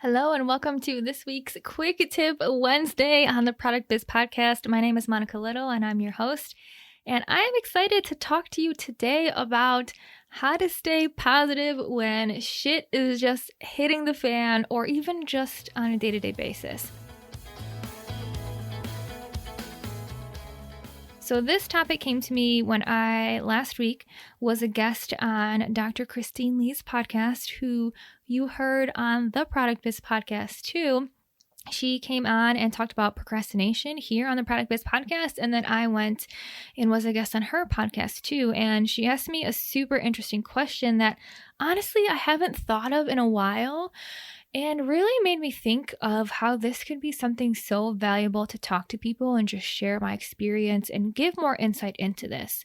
Hello and welcome to this week's Quick Tip Wednesday on the Product Biz Podcast. My name is Monica Little and I'm your host. And I am excited to talk to you today about how to stay positive when shit is just hitting the fan or even just on a day-to-day basis. So this topic came to me when I last week was a guest on Dr. Christine Lee's podcast, who you heard on the Product Biz podcast too. She came on and talked about procrastination here on the Product Biz podcast, and then I went and was a guest on her podcast too. And she asked me a super interesting question that honestly I haven't thought of in a while, and really made me think of how this could be something so valuable to talk to people and just share my experience and give more insight into this.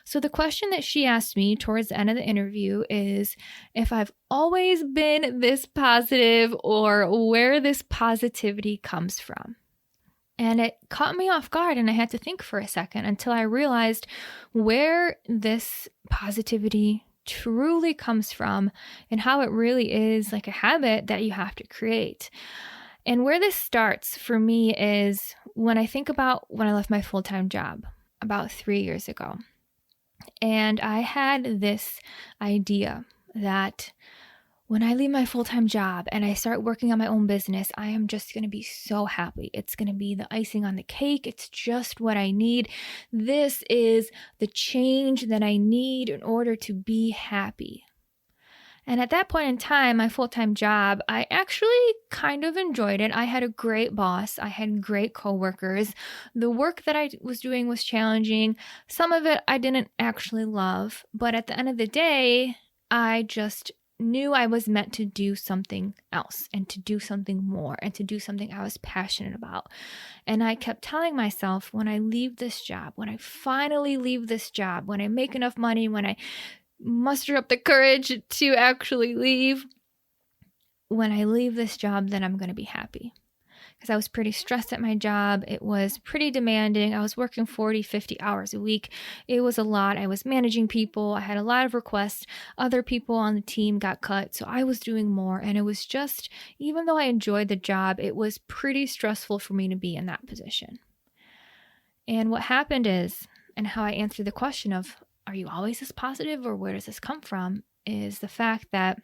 So the question that she asked me towards the end of the interview is if I've always been this positive or where this positivity comes from. And it caught me off guard and I had to think for a second until I realized where this positivity truly comes from and how it really is like a habit that you have to create. And where this starts for me is when I think about when I left my full-time job about 3 years ago. And I had this idea that when I leave my full-time job and I start working on my own business, I am just going to be so happy. It's going to be the icing on the cake. It's just what I need. This is the change that I need in order to be happy. And at that point in time, my full-time job, I actually kind of enjoyed it. I had a great boss. I had great coworkers. The work that I was doing was challenging. Some of it I didn't actually love. But at the end of the day, I just knew I was meant to do something else and to do something more and to do something I was passionate about. And I kept telling myself, when I leave this job, when I finally leave this job, when I make enough money, when I muster up the courage to actually leave, when I leave this job, then I'm going to be happy. Because I was pretty stressed at my job. It was pretty demanding. I was working 40, 50 hours a week. It was a lot. I was managing people. I had a lot of requests. Other people on the team got cut, so I was doing more. And it was just, even though I enjoyed the job, it was pretty stressful for me to be in that position. And what happened is, and how I answered the question of, are you always this positive or where does this come from, is the fact that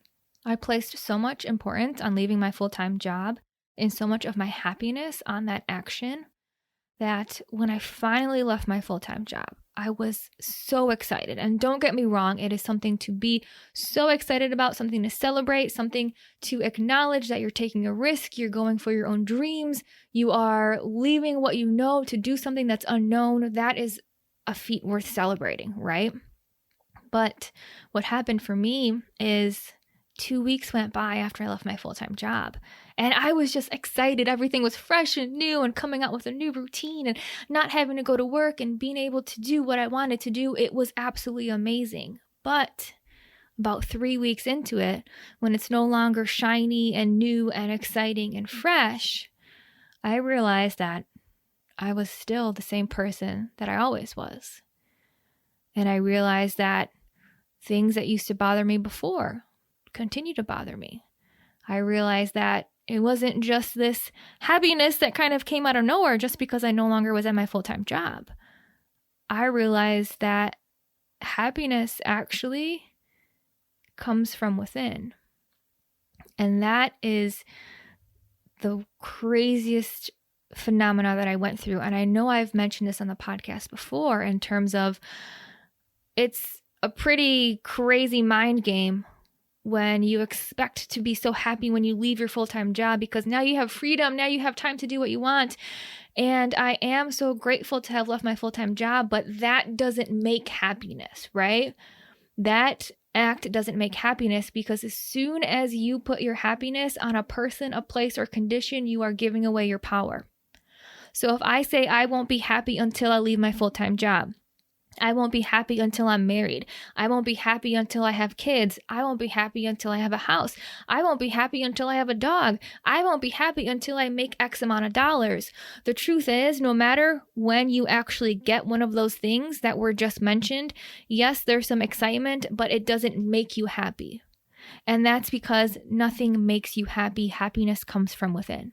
I placed so much importance on leaving my full-time job and so much of my happiness on that action that when I finally left my full-time job, I was so excited. And don't get me wrong, it is something to be so excited about, something to celebrate, something to acknowledge that you're taking a risk, you're going for your own dreams, you are leaving what you know to do something that's unknown. That is a feat worth celebrating, right? But what happened for me is 2 weeks went by after I left my full-time job. And I was just excited. Everything was fresh and new and coming out with a new routine and not having to go to work and being able to do what I wanted to do. It was absolutely amazing. But about 3 weeks into it, when it's no longer shiny and new and exciting and fresh, I realized that I was still the same person that I always was. And I realized that things that used to bother me before continue to bother me. I realized that it wasn't just this happiness that kind of came out of nowhere just because I no longer was at my full-time job. I realized that happiness actually comes from within. And that is the craziest phenomena that I went through. And I know I've mentioned this on the podcast before in terms of it's a pretty crazy mind game when you expect to be so happy when you leave your full-time job because now you have freedom, now you have time to do what you want. And I am so grateful to have left my full-time job, but that doesn't make happiness, right? That act doesn't make happiness because as soon as you put your happiness on a person, a place, or condition, you are giving away your power. So if I say I won't be happy until I leave my full-time job, I won't be happy until I'm married. I won't be happy until I have kids. I won't be happy until I have a house. I won't be happy until I have a dog. I won't be happy until I make X amount of dollars. The truth is, no matter when you actually get one of those things that were just mentioned, yes, there's some excitement, but it doesn't make you happy. And that's because nothing makes you happy. Happiness comes from within.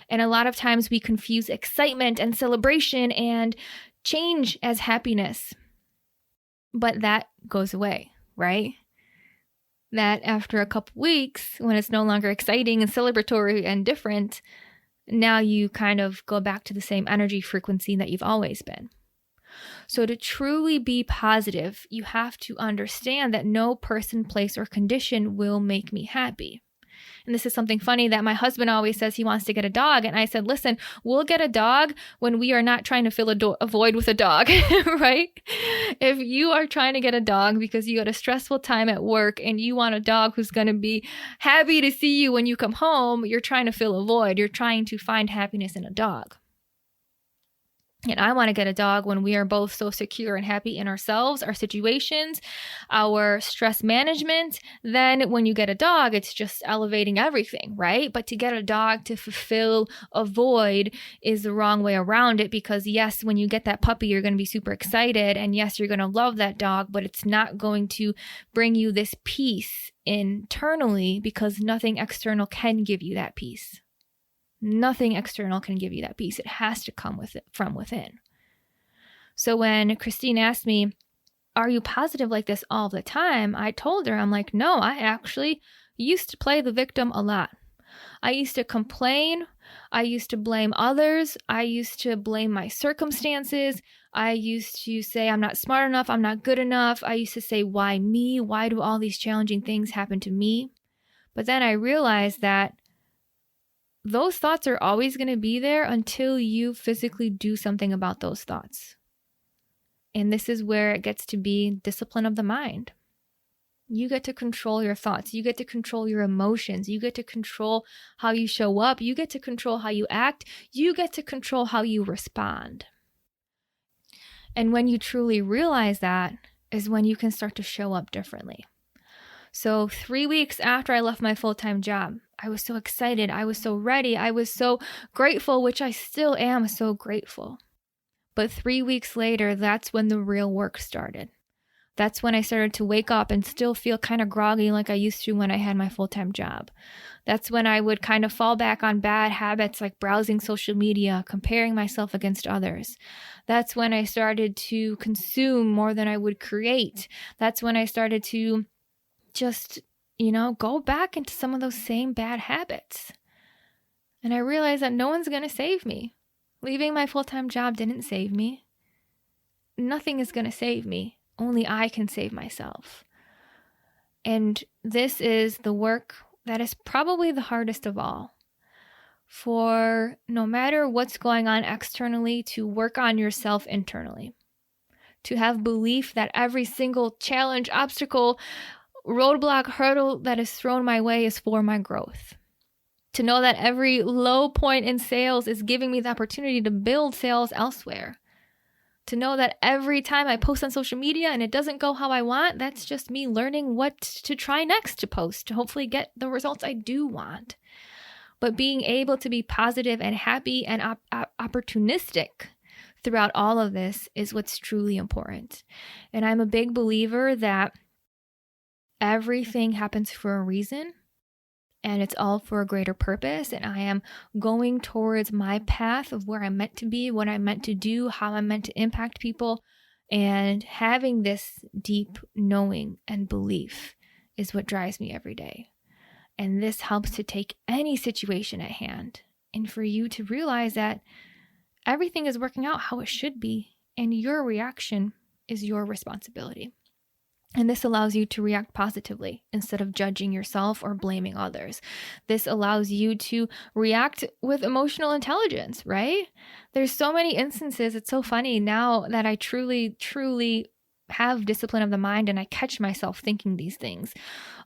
And a lot of times we confuse excitement and celebration and change as happiness. But that goes away, right? That after a couple weeks, when it's no longer exciting and celebratory and different, now you kind of go back to the same energy frequency that you've always been. So to truly be positive, you have to understand that no person, place, or condition will make me happy. And this is something funny that my husband always says he wants to get a dog. And I said, listen, we'll get a dog when we are not trying to fill a void with a dog, right? If you are trying to get a dog because you had a stressful time at work and you want a dog who's going to be happy to see you when you come home, you're trying to fill a void. You're trying to find happiness in a dog. And I want to get a dog when we are both so secure and happy in ourselves, our situations, our stress management. Then when you get a dog, it's just elevating everything, right? But to get a dog to fulfill a void is the wrong way around it, because yes, when you get that puppy, you're going to be super excited. And yes, you're going to love that dog, but it's not going to bring you this peace internally, because nothing external can give you that peace. Nothing external can give you that peace. It has to come from within. So when Christine asked me, are you positive like this all the time? I told her, I'm like, no, I actually used to play the victim a lot. I used to complain. I used to blame others. I used to blame my circumstances. I used to say, I'm not smart enough. I'm not good enough. I used to say, why me? Why do all these challenging things happen to me? But then I realized that those thoughts are always going to be there until you physically do something about those thoughts. And this is where it gets to be discipline of the mind. You get to control your thoughts. You get to control your emotions. You get to control how you show up. You get to control how you act. You get to control how you respond. And when you truly realize that is when you can start to show up differently. So 3 weeks after I left my full-time job, I was so excited. I was so ready. I was so grateful, which I still am so grateful. But 3 weeks later, that's when the real work started. That's when I started to wake up and still feel kind of groggy like I used to when I had my full-time job. That's when I would kind of fall back on bad habits like browsing social media, comparing myself against others. That's when I started to consume more than I would create. That's when I started to just, go back into some of those same bad habits. And I realized that no one's going to save me. Leaving my full-time job didn't save me. Nothing is going to save me. Only I can save myself. And this is the work that is probably the hardest of all. For no matter what's going on externally, to work on yourself internally. To have belief that every single challenge, obstacle, roadblock, hurdle that is thrown my way is for my growth. To know that every low point in sales is giving me the opportunity to build sales elsewhere. To know that every time I post on social media and it doesn't go how I want, that's just me learning what to try next to post to hopefully get the results I do want. But being able to be positive and happy and opportunistic throughout all of this is what's truly important. And I'm a big believer that everything happens for a reason, and it's all for a greater purpose. And I am going towards my path of where I'm meant to be, what I'm meant to do, how I'm meant to impact people. And having this deep knowing and belief is what drives me every day. And this helps to take any situation at hand and for you to realize that everything is working out how it should be, and your reaction is your responsibility. And this allows you to react positively instead of judging yourself or blaming others. This allows you to react with emotional intelligence, right? There's so many instances. It's so funny now that I truly have discipline of the mind, and I catch myself thinking these things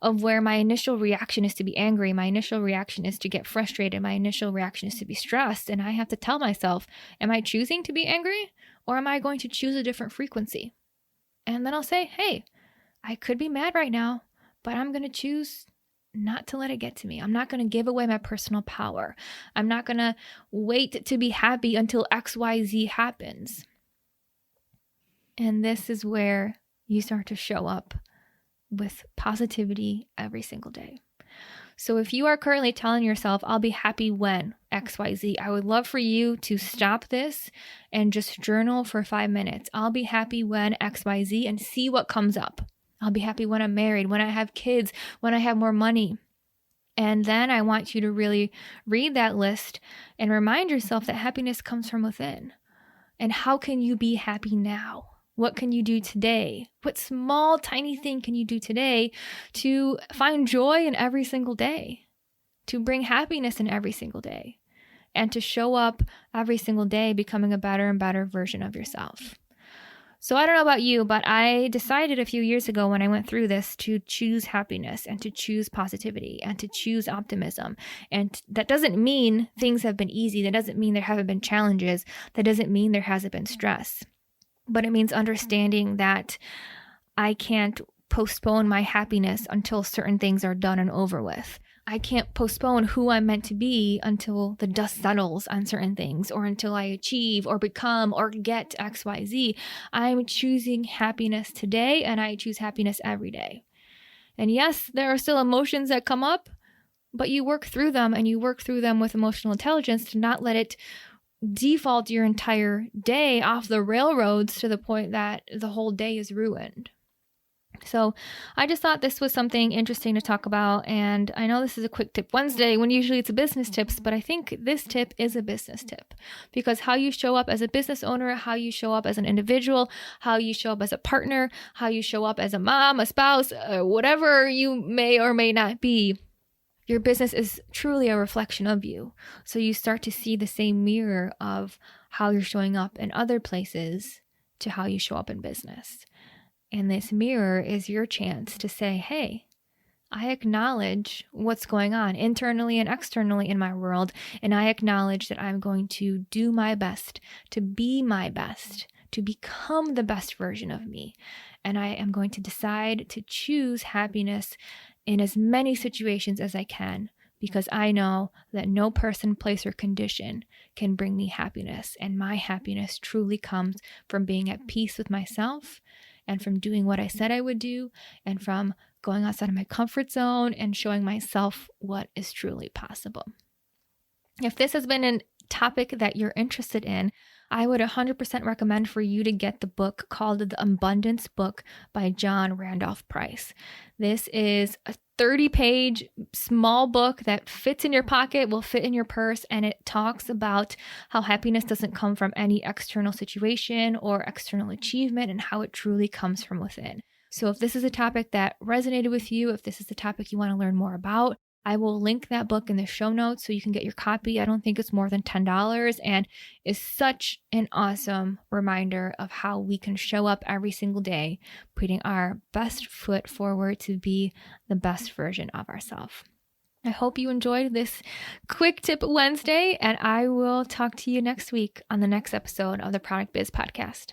of where my initial reaction is to be angry. My initial reaction is to get frustrated. My initial reaction is to be stressed. And I have to tell myself, am I choosing to be angry, or am I going to choose a different frequency? And then I'll say, hey, I could be mad right now, but I'm going to choose not to let it get to me. I'm not going to give away my personal power. I'm not going to wait to be happy until XYZ happens. And this is where you start to show up with positivity every single day. So if you are currently telling yourself, I'll be happy when XYZ, I would love for you to stop this and just journal for 5 minutes. I'll be happy when XYZ and see what comes up. I'll be happy when I'm married, when I have kids, when I have more money. And then I want you to really read that list and remind yourself that happiness comes from within. And how can you be happy now? What can you do today? What small, tiny thing can you do today to find joy in every single day, to bring happiness in every single day, and to show up every single day becoming a better and better version of yourself? So I don't know about you, but I decided a few years ago when I went through this to choose happiness and to choose positivity and to choose optimism. And that doesn't mean things have been easy. That doesn't mean there haven't been challenges. That doesn't mean there hasn't been stress. But it means understanding that I can't postpone my happiness until certain things are done and over with. I can't postpone who I'm meant to be until the dust settles on certain things, or until I achieve or become or get XYZ. I'm choosing happiness today, and I choose happiness every day. And yes, there are still emotions that come up, but you work through them, and you work through them with emotional intelligence to not let it default your entire day off the railroads to the point that the whole day is ruined. So I just thought this was something interesting to talk about. And I know this is a quick tip Wednesday when usually it's a business tips, but I think this tip is a business tip, because how you show up as a business owner, how you show up as an individual, how you show up as a partner, how you show up as a mom, a spouse, whatever you may or may not be, your business is truly a reflection of you. So you start to see the same mirror of how you're showing up in other places to how you show up in business. And this mirror is your chance to say, hey, I acknowledge what's going on internally and externally in my world. And I acknowledge that I'm going to do my best to be my best, to become the best version of me. And I am going to decide to choose happiness in as many situations as I can, because I know that no person, place, or condition can bring me happiness. And my happiness truly comes from being at peace with myself, and from doing what I said I would do, and from going outside of my comfort zone and showing myself what is truly possible. If this has been a topic that you're interested in, I would 100% recommend for you to get the book called The Abundance Book by John Randolph Price. This is a 30-page small book that fits in your pocket, will fit in your purse, and it talks about how happiness doesn't come from any external situation or external achievement, and how it truly comes from within. So if this is a topic that resonated with you, if this is a topic you want to learn more about, I will link that book in the show notes so you can get your copy. I don't think it's more than $10, and is such an awesome reminder of how we can show up every single day, putting our best foot forward to be the best version of ourselves. I hope you enjoyed this quick tip Wednesday, and I will talk to you next week on the next episode of the Product Biz Podcast.